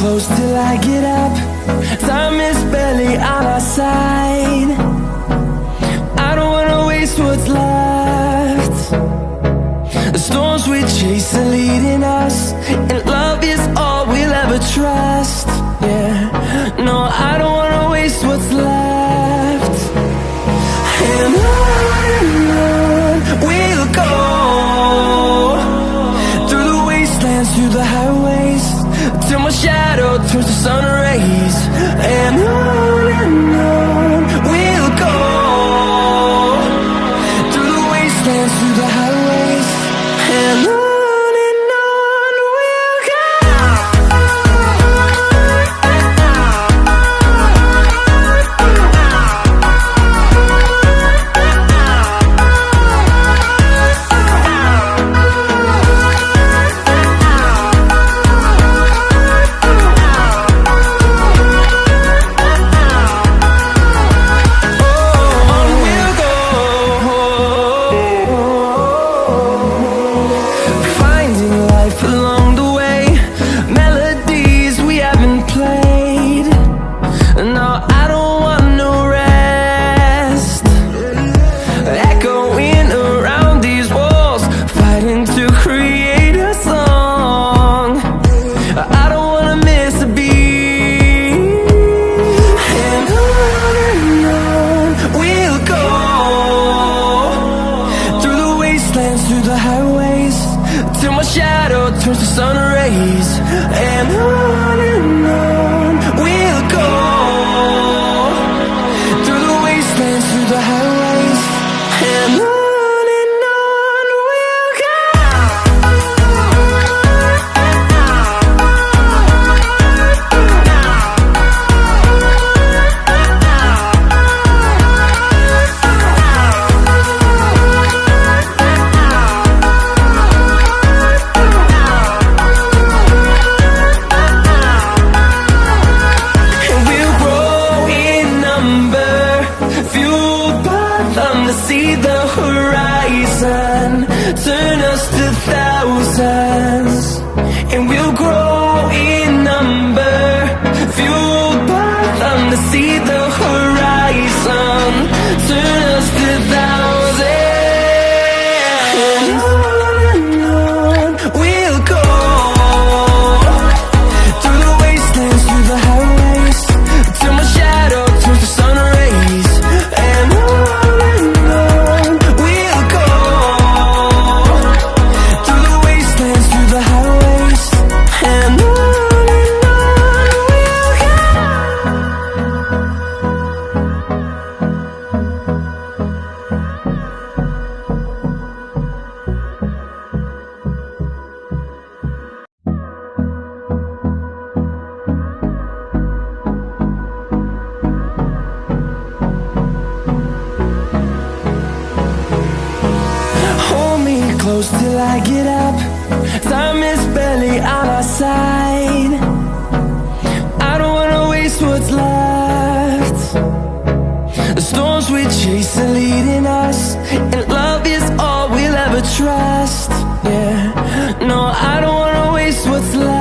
close till I get up. Time is barely on our side. I don't wanna waste what's left. The storms we chase are leading us, and love is all we'll ever trust. Yeah, no, I don't wanna waste what's left. And on we'll go, through the wastelands, through the highways, till my shadow turns to sun rays. And on we'll go, through the wastelands, through the highways, and on we'll go. Through the highways, till my shadow turns to sun rays. And on we'll go, through the wastelands, through the highways, and on we'll go. See the horizon turn us to thousands, and we'll grow in number, fueled by them. To see the horizon turn us to thousands, and on we'll go, through the wastelands, through the highways, till my shadow turns to sun rays. And close till I get up. Time is barely on our side. I don't wanna waste what's left. The storms we chase are leading us, and love is all we'll ever trust. Yeah, no, I don't wanna waste what's left.